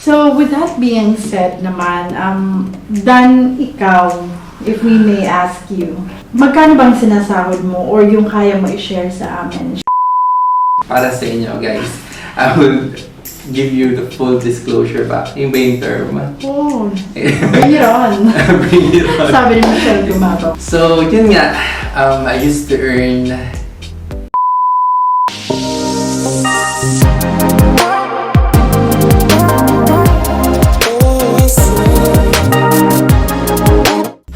So with that being said naman, Dan, ikaw, if we may ask you, magkano bang sinasahod mo or yung kaya mo i-share sa amin? Para sa inyo guys, I will give you the full disclosure ba? Yung ba yung term? Oh, bring it on. Bring it on. Sabi ni Michelle Gumago. So, yun nga, I used to earn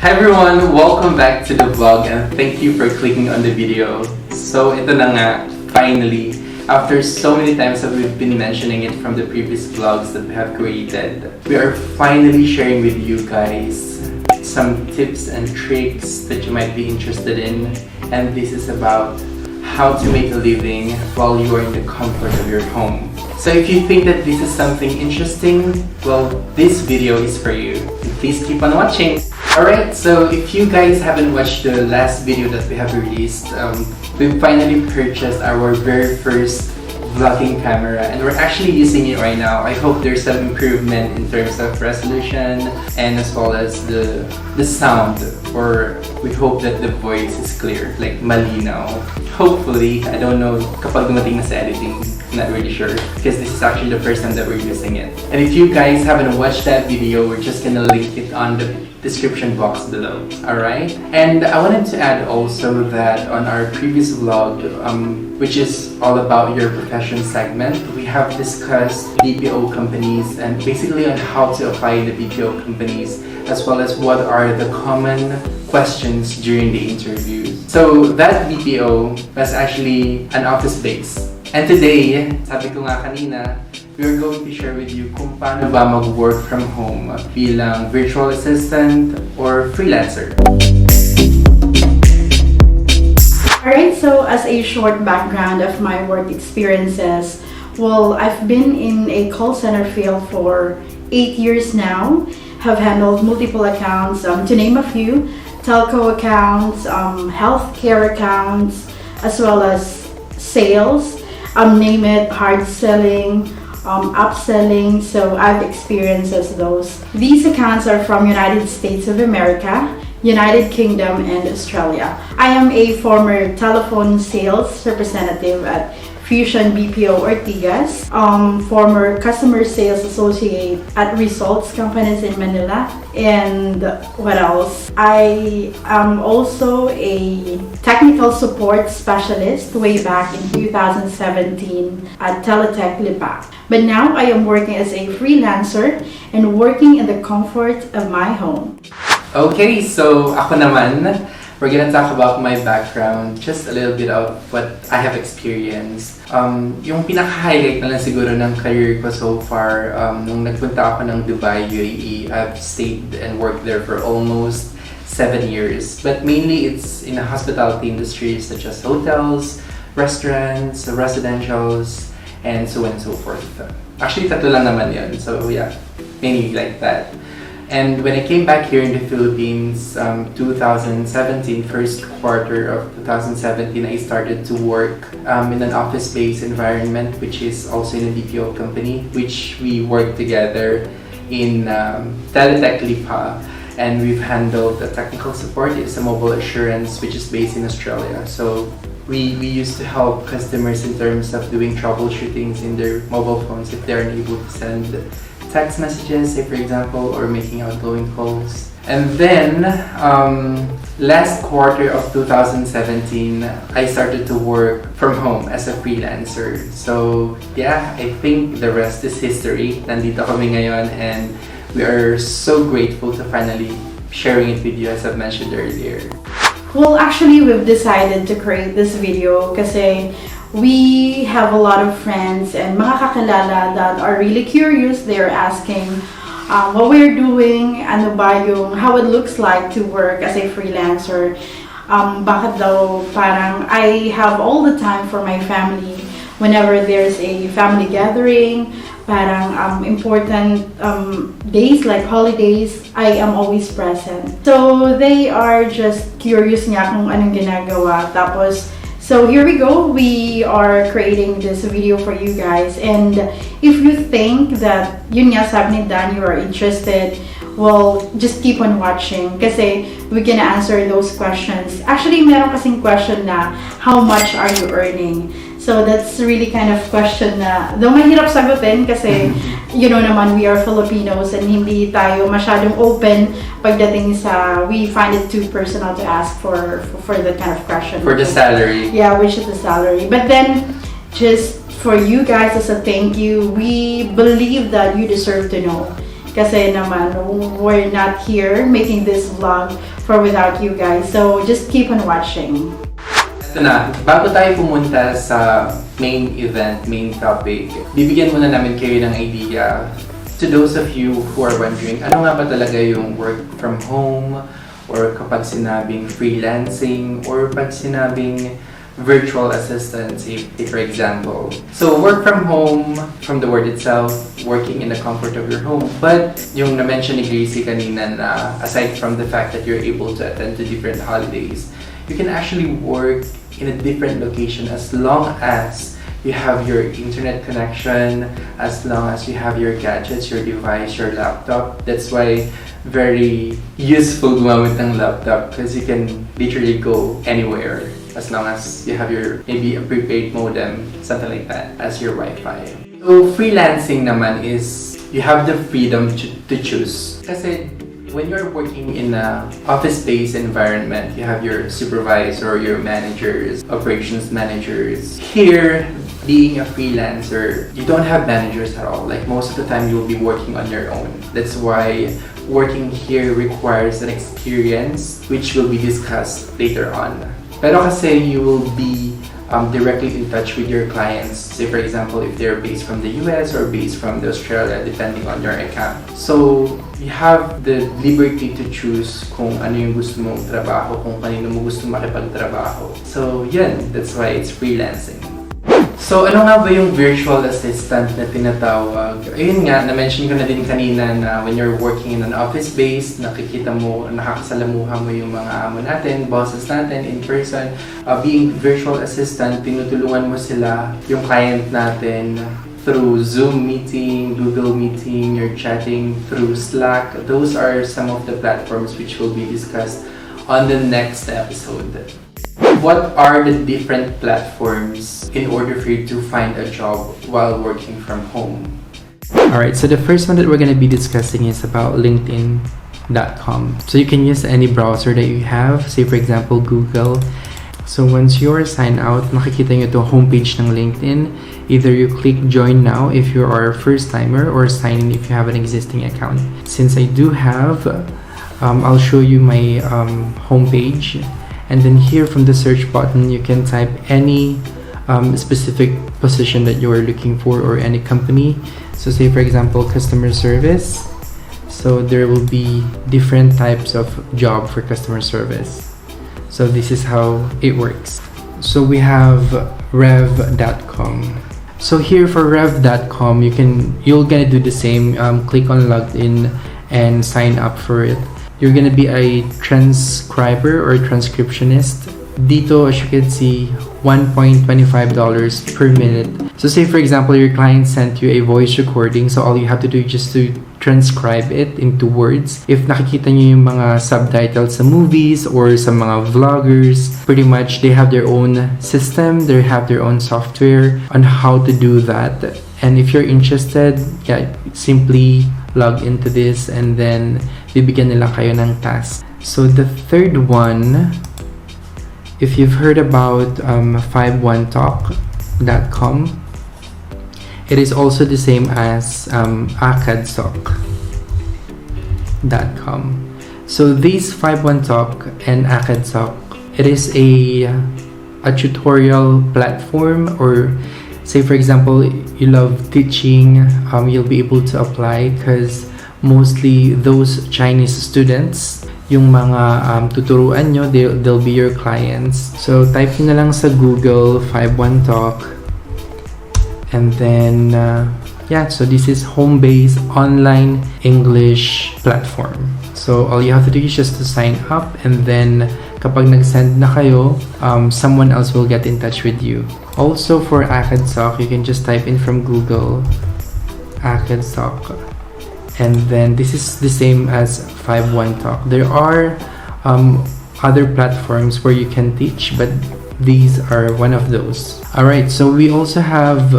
Hi everyone! Welcome back to the vlog and thank you for clicking on the video. So ito na nga, finally, after so many times that we've been mentioning it from the previous vlogs that we have created, we are finally sharing with you guys some tips and tricks that you might be interested in. And this is about how to make a living while you are in the comfort of your home. So if you think that this is something interesting, well, this video is for you. And please keep on watching. Alright, so if you guys haven't watched the last video that we have released, we finally purchased our very first vlogging camera and we're actually using it right now. I hope there's some improvement in terms of resolution and as well as the sound, or we hope that the voice is clear, like malinaw. Hopefully, I don't know kapag dumating na sa editing, I'm not really sure because this is actually the first time that we're using it. And if you guys haven't watched that video, we're just gonna link it on the description box below. Alright? And I wanted to add also that on our previous vlog, which is all about your profession segment, we have discussed BPO companies and basically on how to apply in the BPO companies, as well as what are the common questions during the interviews. So that BPO was actually an office base. And today, sabi ko nga kanina, we're going to share with you kung paano ba mag-work from home bilang virtual assistant or freelancer. Alright, so as a short background of my work experiences, well, I've been in a call center field for 8 years now, have handled multiple accounts, to name a few, telco accounts, healthcare accounts, as well as sales, name it, hard selling, upselling, so I've experienced those. These accounts are from United States of America, United Kingdom, and Australia. I am a former telephone sales representative at Fusion BPO Ortigas, former customer sales associate at Results Companies in Manila, and what else? I am also a technical support specialist way back in 2017 at Teletech Lipa. But now I am working as a freelancer and working in the comfort of my home. Okay, so ako naman, we're gonna talk about my background, just a little bit of what I have experienced. Yung pinaka-highlight na lang siguro ng career ko so far, nung nagpunta ako ng Dubai, UAE, I've stayed and worked there for almost 7 years. But mainly it's in the hospitality industry such as hotels, restaurants, residentials, and so on and so forth. Actually, tatlo lang naman yun. So yeah, mainly like that. And when I came back here in the Philippines, 2017, first quarter of 2017, I started to work in an office-based environment, which is also in a BPO company, which we work together in Teletech Lipa. And we've handled the technical support. It's a mobile assurance, which is based in Australia. So we used to help customers in terms of doing troubleshootings in their mobile phones if they're unable to send text messages, say for example, or making outgoing calls. And then, last quarter of 2017, I started to work from home as a freelancer. So yeah, I think the rest is history. Nandito kami ngayon and we are so grateful to finally sharing it with you, as I've mentioned earlier. Well, actually, we've decided to create this video kasi we have a lot of friends and mga kakilala that are really curious. They're asking what we're doing, ano ba yung, how it looks like to work as a freelancer. Bakit daw parang I have all the time for my family whenever there's a family gathering, parang important days like holidays, I am always present. So they are just curious nga kung anong ginagawa. Tapos So here we go. We are creating this video for you guys. And if you think that yun nga sabi ni Dan, you are interested, well, just keep on watching kasi we're gonna answer those questions. Actually, meron kasing question na, how much are you earning? So that's really kind of question na, though mahirap sagutin kasi, you know naman, we are Filipinos and hindi tayo masyadong open pagdating sa, we find it too personal to ask for that kind of question. For the salary. Yeah, which is the salary. But then, just for you guys as a thank you, we believe that you deserve to know. Kasi naman, we're not here making this vlog for without you guys. So just keep on watching. Ito na, bago tayo pumunta sa main event, main topic, bibigyan muna namin kayo ng idea to those of you who are wondering, ano nga ba talaga yung work from home, or kapag sinabing freelancing, or pag sinabing virtual assistant, say for example. So work from home, from the word itself, working in the comfort of your home. But yung na-mention ni Gracie kanina na aside from the fact that you're able to attend to different holidays, you can actually work in a different location as long as you have your internet connection, as long as you have your gadgets, your device, your laptop. That's why very useful gumamit ng laptop because you can literally go anywhere as long as you have your maybe a prepaid modem, something like that, as your Wi-Fi. So freelancing naman is you have the freedom to choose. Kasi when you're working in a office-based environment, you have your supervisor, your managers, operations managers. Here, being a freelancer, you don't have managers at all. Like most of the time, you'll be working on your own. That's why working here requires an experience which will be discussed later on. Pero kasi you will be directly in touch with your clients. Say for example, if they're based from the US or based from Australia, depending on your account. So you have the liberty to choose kung ano yung gusto mong trabaho, kung kanino mo gusto makipagtrabaho. So yan, that's why it's freelancing. So ano nga ba yung virtual assistant na tinatawag? Ayun nga, na-mention ko na din kanina na when you're working in an office space, nakikita mo, nakakasalamuha mo yung mga amo natin, bosses natin in person. Being virtual assistant, tinutulungan mo sila, yung client natin, through Zoom meeting, Google meeting, you're chatting through Slack. Those are some of the platforms which will be discussed on the next episode. What are the different platforms in order for you to find a job while working from home? Alright, so the first one that we're going to be discussing is about LinkedIn.com. So you can use any browser that you have, say for example Google. So once you're signed out, makikita nyo ito homepage ng LinkedIn. Either you click join now if you are a first timer or sign in if you have an existing account. Since I do have, I'll show you my homepage. And then here from the search button, you can type any specific position that you are looking for or any company. So say for example, customer service. So there will be different types of job for customer service. So this is how it works. So we have rev.com. So here for rev.com, you're gonna do the same. Click on logged in and sign up for it. You're gonna be a transcriber or transcriptionist. Dito, as you can see, $1.25 per minute. So say for example, your client sent you a voice recording, so all you have to do is just to transcribe it into words. If nakikita nyo yung mga subtitles sa movies or sa mga vloggers, pretty much they have their own system, they have their own software on how to do that. And if you're interested, yeah, simply log into this and then bibigyan nila kayo ng task. So the third one, if you've heard about 51talk.com, it is also the same as akadsoc.com. So these 51talk and akadsoc, it is a tutorial platform, or say for example you love teaching, you'll be able to apply because mostly those Chinese students yung mga tuturuan nyo, they'll be your clients. So type nyo na lang sa Google 51talk and then yeah, so this is home-based online English platform. So all you have to do is just to sign up and then kapag nag-send na kayo, someone else will get in touch with you. Also for ACADSOC, you can just type in from Google ACADSOC, and then this is the same as 5-1 Talk. There are other platforms where you can teach, but these are one of those. Alright, so we also have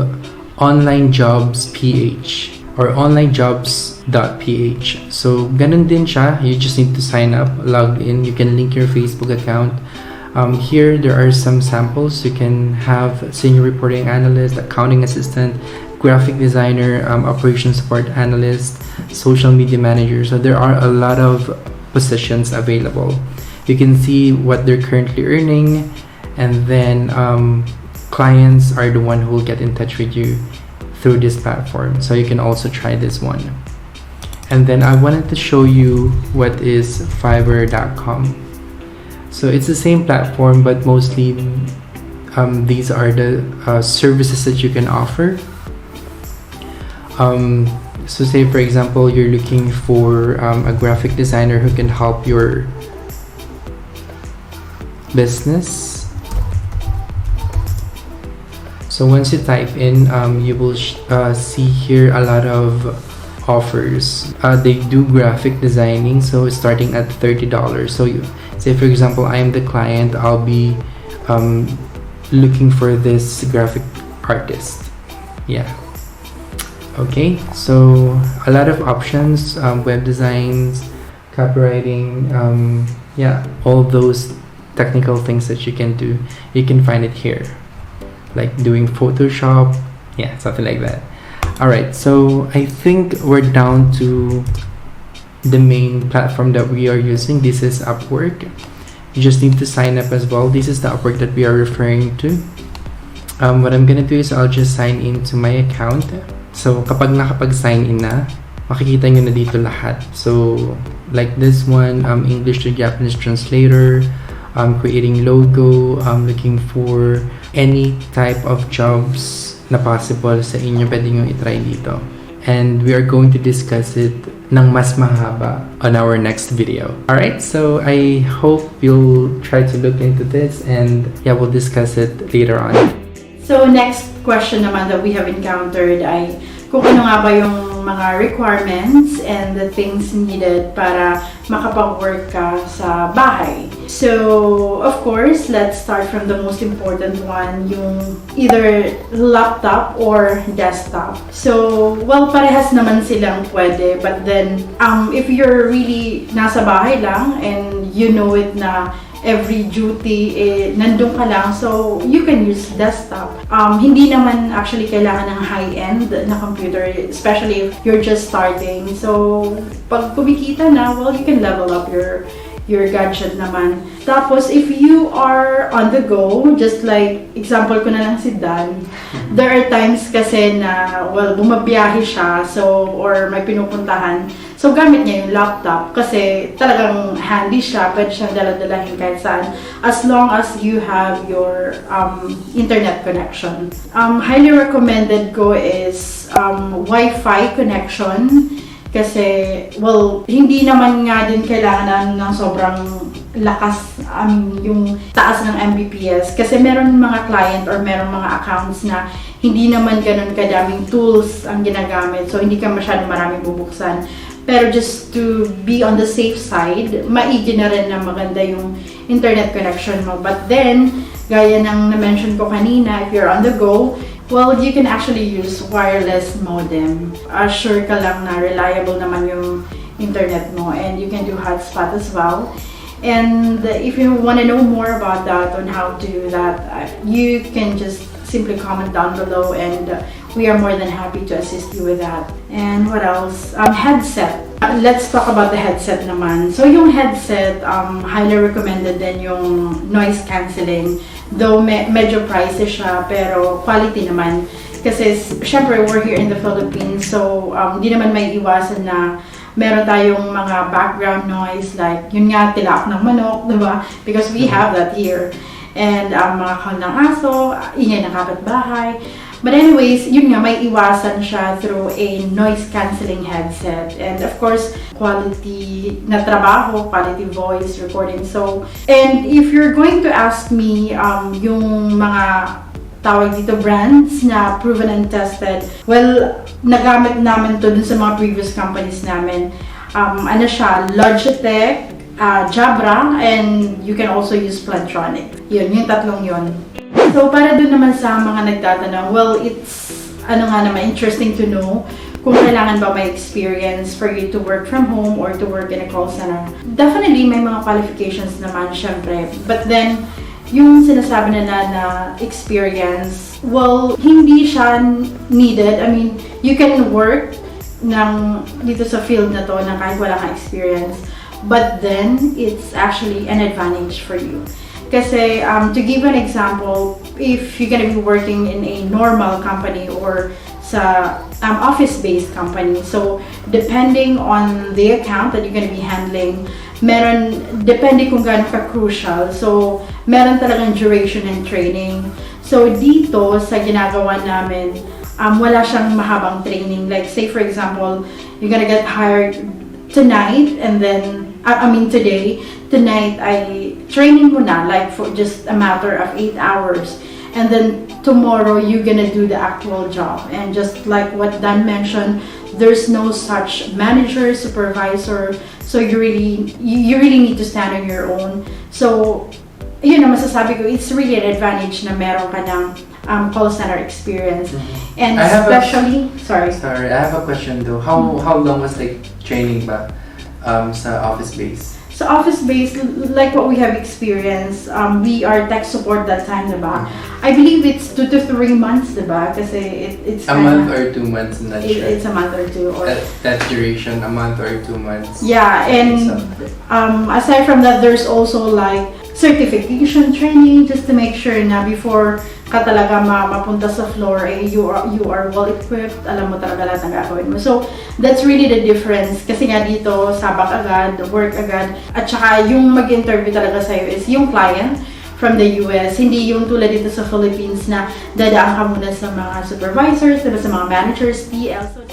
Online Jobs PH or onlinejobs.ph. So ganun din siya. You just need to sign up, log in. You can link your Facebook account. Here there are some samples. You can have senior reporting analyst, accounting assistant, graphic designer, operations support analyst, social media manager. So there are a lot of positions available. You can see what they're currently earning, and then clients are the one who will get in touch with you through this platform. So you can also try this one. And then I wanted to show you what is Fiverr.com. So it's the same platform, but mostly these are the services that you can offer. So say for example, you're looking for a graphic designer who can help your business. So once you type in, you will see here a lot of offers. They do graphic designing, so it's starting at $30. So you say for example, I am the client, I'll be looking for this graphic artist. Yeah. Okay, so a lot of options, web designs, copywriting, yeah, all those technical things that you can do, you can find it here. Like doing Photoshop, yeah, something like that. Alright, so I think we're down to the main platform that we are using. This is Upwork. You just need to sign up as well. This is the Upwork that we are referring to. What I'm gonna do is I'll just sign in to my account. So kapag nakapag-sign in na, makikita nyo na dito lahat. So like this one, English to Japanese translator, creating logo, looking for any type of jobs na possible sa inyo, pwede nyo itry dito. And we are going to discuss it ng mas mahaba on our next video. Alright, so I hope you'll try to look into this, and yeah, we'll discuss it later on. So next question naman that we have encountered ay kung ano nga ba yung mga requirements and the things needed para makapag-work ka sa bahay. So, of course, let's start from the most important one, yung either laptop or desktop. So, well, parehas naman silang pwede, but then, if you're really nasa bahay lang and you know it na every duty, nandun ka lang, so you can use desktop. Hindi naman actually kailangan ng high-end na computer, especially if you're just starting. So, pag kumikita na, well, you can level up your gadget naman. Tapos, if you are on the go, just like, example ko na lang si Dan, there are times kasi na, well, bumabiyahe siya, so, or may pinupuntahan, so gamit niya yung laptop kasi talagang handy siya, pwede siyang dala-dalahin kahit saan, as long as you have your internet connection. Highly recommended ko is Wi-Fi connection. Kasi, well, hindi naman nga din kailangan ng sobrang lakas yung taas ng Mbps. Kasi meron mga client or meron mga accounts na hindi naman ganun kadaming tools ang ginagamit. So, hindi ka masyadong maraming bubuksan. Pero just to be on the safe side, maigi na rin na maganda yung internet connection mo. But then, gaya ng na-mention ko kanina, if you're on the go, well, you can actually use wireless modem. Assure ka lang na reliable naman yung internet mo, and you can do hotspot as well. And if you want to know more about that, on how to do that, you can just simply comment down below, and we are more than happy to assist you with that. And what else? Headset. Let's talk about the headset naman. So yung headset, highly recommended din yung noise cancelling. Though medyo pricey siya, pero quality naman. Kasi syempre we're here in the Philippines, so hindi naman may iwasan na meron tayong mga background noise, like yun nga, tilaok ng manok, diba? Because we have that here. And mga call ng aso, ingay ng kapitbahay. But anyways, yun nga, may iwasan siya through a noise cancelling headset. And of course, quality na trabaho, quality voice recording. So, and if you're going to ask me yung mga tawag dito brands na proven and tested, well, nagamit namin to dun sa mga previous companies namin. Ano siya, Logitech, Jabra, and you can also use Plantronic. Yun, yung tatlong yun. So, para dun naman sa mga nagtatanong, well, it's, interesting to know kung kailangan ba may experience for you to work from home or to work in a call center. Definitely, may mga qualifications naman, syempre. But then, yung sinasabi nila na experience, well, hindi siya needed. I mean, you can work dito sa field na to na kahit wala kang experience. But then, it's actually an advantage for you. Kasi, to give an example, if you're gonna be working in a normal company or sa office-based company, so depending on the account that you're gonna be handling, depende kung gaano ka-crucial. So, meron talagang duration and training. So, dito, sa ginagawa namin, wala siyang mahabang training. Like, say for example, you're gonna get hired tonight, and then, today, tonight, training mo na, like, for just a matter of 8 hours. And then, tomorrow, you're gonna do the actual job. And just like what Dan mentioned, there's no such manager, supervisor, so you really need to stand on your own. So, yun na masasabi ko, it's really an advantage na meron ka ng call center experience. And especially, sorry, I have a question though. How long was like training ba sa office base? So office based, like what we have experienced, we are tech support that time, diba? I believe it's 2 to 3 months, diba? Kasi it's a month or 2 months, I'm not sure. It's a month or two. Or that duration, a month or 2 months. Yeah, and aside from that, there's also like certification training just to make sure na before ka talaga mapunta sa floor, you are well equipped, alam mo talaga lahat ng gagawin mo. So, that's really the difference. Kasi nga dito, sabak agad, work agad, at saka yung mag-interview talaga sa'yo is yung client from the US. Hindi yung tulad dito sa Philippines na dadaan ka muna sa mga supervisors, diba, sa mga managers, TL. So,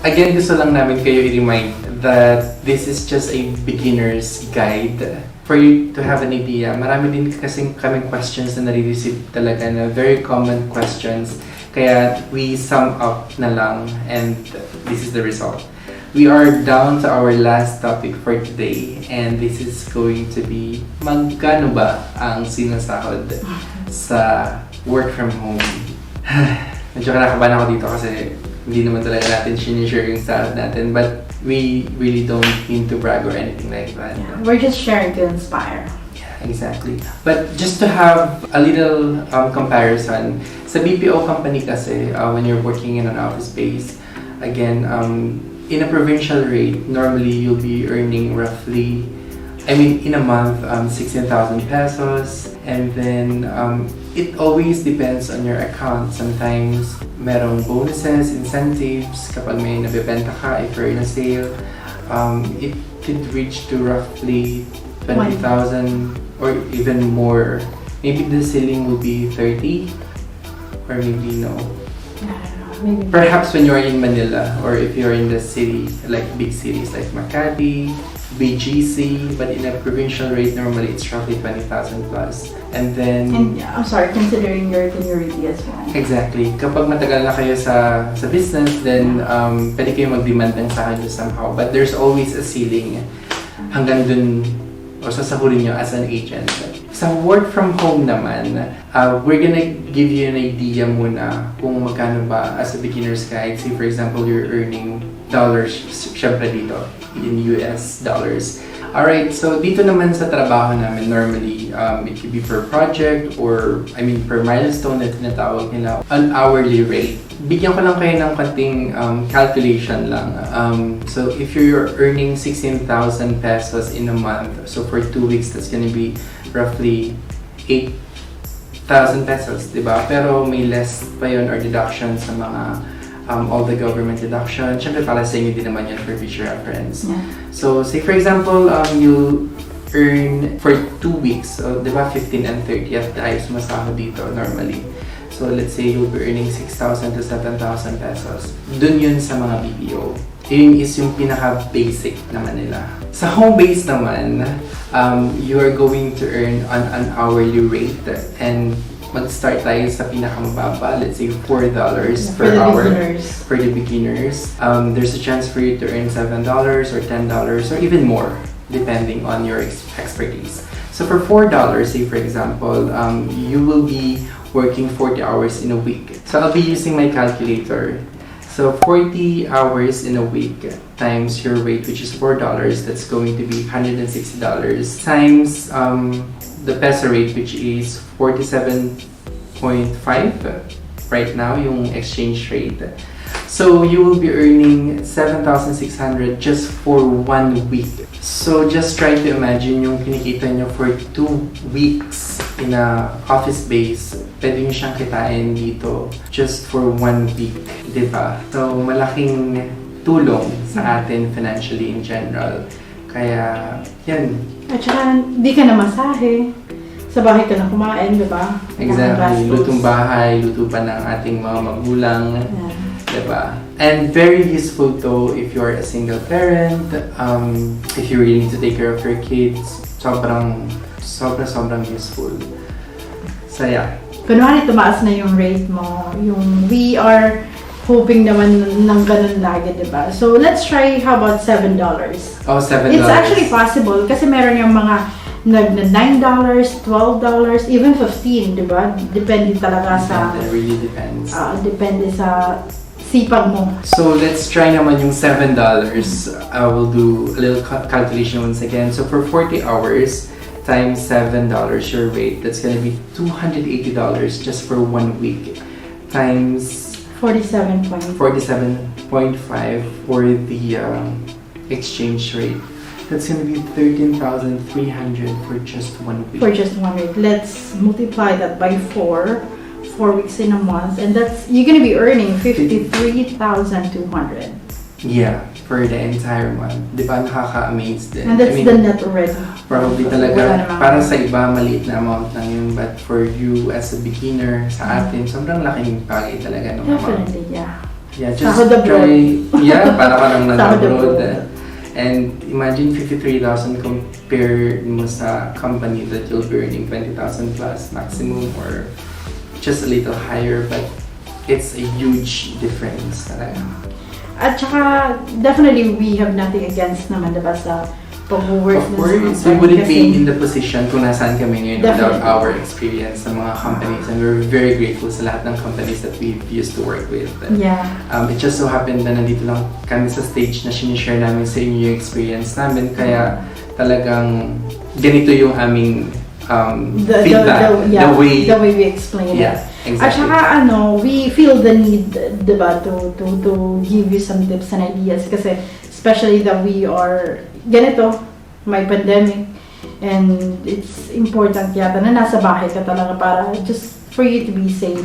again, gusto lang namin kayo i-remind that this is just a beginner's guide. For you to have an idea, marami din kasing kaming questions na nare-receive talaga na very common questions. Kaya we sum up na lang and this is the result. We are down to our last topic for today and this is going to be magkano ba ang sinasahod sa work from home? Medyo kinakabahan ako dito kasi hindi naman talaga natin sinishare yung sahod natin, but we really don't mean to brag or anything like that. Yeah, we're just sharing to inspire. Yeah, exactly. But just to have a little comparison, sa BPO company kasi, when you're working in an office space, again, in a provincial rate, normally you'll be earning roughly, in a month, 16,000 pesos. And then, it always depends on your account. Sometimes, merong bonuses, incentives, kapag may nabibenta ka, if you're in a sale, it could reach to roughly 20,000 or even more. Maybe the ceiling will be 30 or maybe no. Maybe. Perhaps when you're in Manila or if you're in the city, like big cities like Makati, BGC, but in a provincial rate, normally it's roughly 20,000 plus. And then... And, I'm sorry, considering your tenuity as well. Exactly. Kapag matagal na kayo sa business, then pwede kayo mag-demand ng sahod somehow. But there's always a ceiling hanggang dun o sasahurin nyo as an agent. Sa work from home naman, we're gonna give you an idea muna kung magkano ba as a beginner's guide. Say for example, you're earning dollars, syempre dito, in US dollars. Alright, so dito naman sa trabaho namin, normally, it could be per project or, per milestone na tinatawag nila, an hourly rate. Bigyan ko lang kayo ng konting calculation lang. So if you're earning 16,000 pesos in a month, so for 2 weeks, that's gonna be roughly 8,000 pesos, diba? Pero may less pa yun or deduction sa mga all the government deduction. Siyempre para sa inyo din naman yan for future reference. Yeah. So say for example, you earn for 2 weeks, so diba 15 and 30th tayo sumasahod dito normally. So let's say you'll be earning 6,000 to 7,000 pesos. Dun yun sa mga BPO. Yun is yung pinaka-basic naman nila. Sa home base naman, you are going to earn on an hourly rate, and mag-start tayo sa pinakamababa, let's say $4 per hour for the beginners. There's a chance for you to earn $7 or $10 or even more, depending on your expertise. So for $4, say for example, you will be working 40 hours in a week. So I'll be using my calculator. So 40 hours in a week times your rate, which is $4, that's going to be $160 times the peso rate, which is 47.5 right now, yung exchange rate. So you will be earning 7,600 just for 1 week. So just try to imagine yung kinikita nyo for 2 weeks in a office base. Pwede nyo siyang kitain dito just for 1 week, di ba? So malaking tulong sa atin financially in general. Kaya, yan. At saka, di ka na masahe. Sa bahay ka na kumain, di ba? Exactly. Lutong bahay, luto pa ng ating mga magulang. Yeah. Diba? And very useful though if you're a single parent, if you really need to take care of your kids, sobrang useful. So yeah. Kunwari tumaas na yung rate mo, yung we are hoping naman ng ganun lagi, diba? So let's try, how about $7? Oh, $7. It's actually possible kasi meron yung mga $9, $12, even $15, diba? Depende talaga sa... It really depends. Depende sa sipag mo. So let's try naman yung $7. I will do a little calculation once again. So for 40 hours times $7 your rate, that's gonna be $280 just for 1 week times 47.5 for the exchange rate. That's gonna be 13,300 for just 1 week. For just 1 week. Let's multiply that by 4 weeks in a month, and that's you're gonna be earning 53,200. Yeah, for the entire month. Di ba nakaka-amaze din? And that's the net already. Probably talaga, parang sa iba maliit na amount lang yun, but for you as a beginner, sa atin, sobrang laking bagay talaga ng amount. Definitely, yeah. Yeah, just try. Yeah, para ka lang nag-abroad. And imagine 53,000 compare mo sa company that you'll be earning 20,000 plus maximum or just a little higher, but it's a huge difference talaga. At saka, definitely we have nothing against naman, diba, sa pag-work. Of course, we wouldn't be in the position kung nasaan kami ngayon without our experience sa mga companies, and we're very grateful sa lahat ng companies that we've used to work with. Yeah. It just so happened na nandito lang kami sa stage na sinishare namin sa inyo yung experience namin, kaya talagang ganito yung aming feedback, the way we explain it. Exactly. At saka we feel the need, diba, to give you some tips and ideas kasi especially that we are ganito, may pandemic, and it's important yata na nasa bahay ka talaga para just for you to be safe.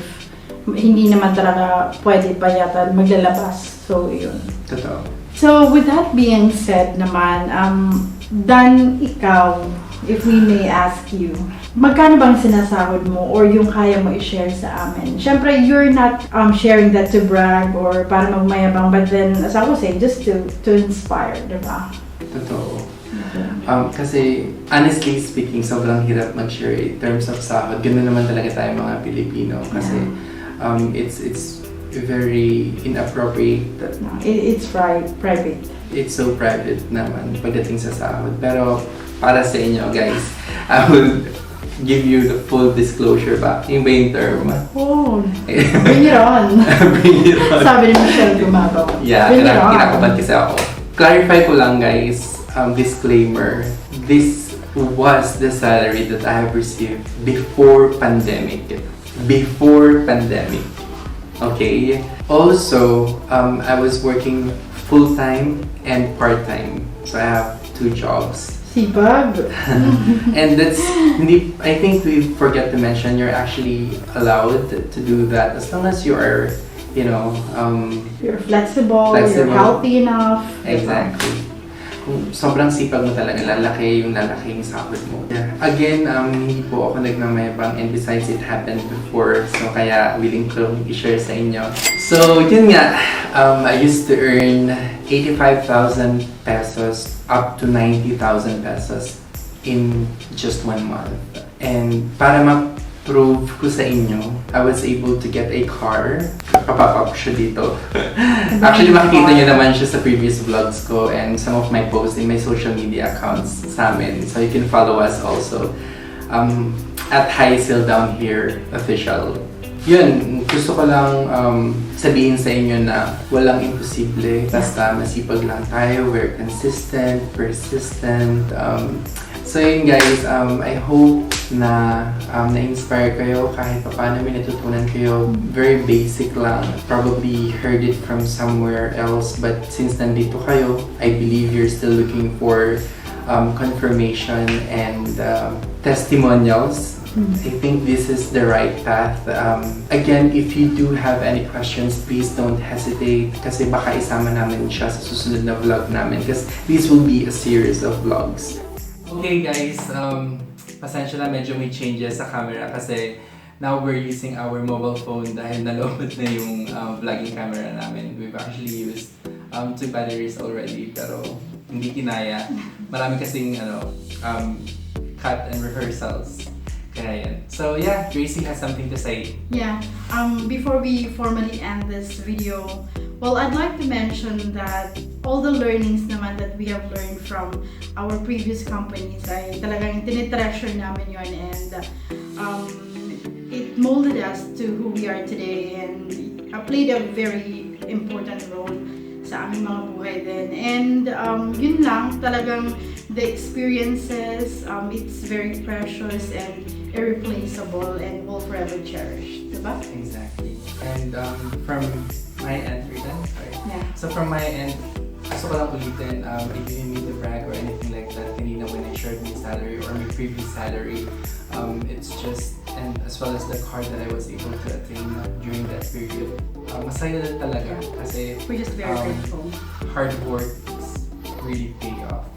Hindi naman talaga pwede pa yata maglalabas. So, yun. Totoo. So, with that being said naman, Dan, ikaw, if we may ask you, magkano bang sinasahod mo or yung kaya mo i-share sa amin? Siyempre, you're not sharing that to brag or para magmayabang, but then, as I was saying, just to inspire, diba? Totoo. Kasi, honestly speaking, sobrang hirap mag-share in terms of sahod. Ganun naman talaga tayo mga Pilipino kasi it's very inappropriate. It's private. It's so private naman pagdating sa sahod. Pero, para sa inyo, guys, I will give you the full disclosure ba? Yung ba yung term? Oh, bring it on. Bring it on. Sabi ni Michelle Gumabaw. Yeah, kinakabahan kasi ako. Clarify ko lang, guys, disclaimer. This was the salary that I have received before pandemic. Before pandemic. Okay? Also, I was working full-time and part-time. So I have 2 jobs. Sipag. And that's, I think we forget to mention, you're actually allowed to do that as long as you are, you're flexible, you're healthy enough. Exactly. kung sobrang sipag mo talaga, lalaki yung sahod mo. Yeah. Again, hindi po ako nagmamayabang, and besides, it happened before, so kaya willing ko i-share sa inyo. So, yun nga, I used to earn 85,000 pesos up to 90,000 pesos in just 1 month. And para prove ko sa inyo, I was able to get a car. Papapap siya dito. Actually, makikita nyo naman siya sa previous vlogs ko and some of my posts in my social media accounts sa amin. So you can follow us also at High Seal Down Here Official. Yun, gusto ko lang sabihin sa inyo na walang imposible. Basta masipag lang tayo, we're consistent, persistent. So yun guys, I hope na na-inspire kayo kahit paano may natutunan kayo. Very basic lang. Probably heard it from somewhere else, but since nandito kayo, I believe you're still looking for confirmation and testimonials. I think this is the right path. Again, if you do have any questions, please don't hesitate kasi baka isama namin siya sa susunod na vlog namin because this will be a series of vlogs. Okay guys, pasensya na medyo may changes sa camera kasi now we're using our mobile phone dahil naload na yung vlogging camera namin. We've actually used 2 batteries already pero hindi kinaya. Marami kasing cut and rehearsals. Kaya yan. So yeah, Gracie has something to say. Yeah, before we formally end this video, well, I'd like to mention that all the learnings naman that we have learned from our previous companies ay talagang tinitreasure namin yun, and it molded us to who we are today and played a very important role sa aming mga buhay din. And yun lang, talagang the experiences, it's very precious and irreplaceable and will forever cherish, diba? Exactly. And from my end, sorry. Yeah. So from my end, gusto ko lang ulitin, I didn't mean to brag or anything like that kanina when I shared my salary or my previous salary. It's just, and as well as the car that I was able to attain during that period. Masaya lang talaga kasi We're just very grateful. Hard work really pay off.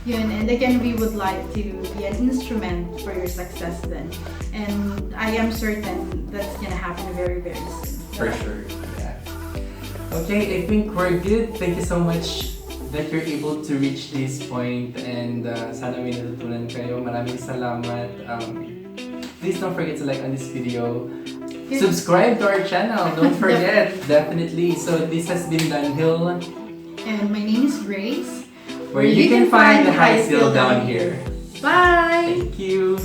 Yun, and again, we would like to be an instrument for your success then. And I am certain that's gonna happen very, very soon. For sure, yeah. Okay, I think we're good. Thank you so much that you're able to reach this point and sana may natutunan kayo. Maraming salamat. Please don't forget to like on this video. Subscribe to our channel. Don't forget, definitely. So this has been Dunhill. And my name is Grace. Where you can find the High Seal Down Here. Bye! Thank you!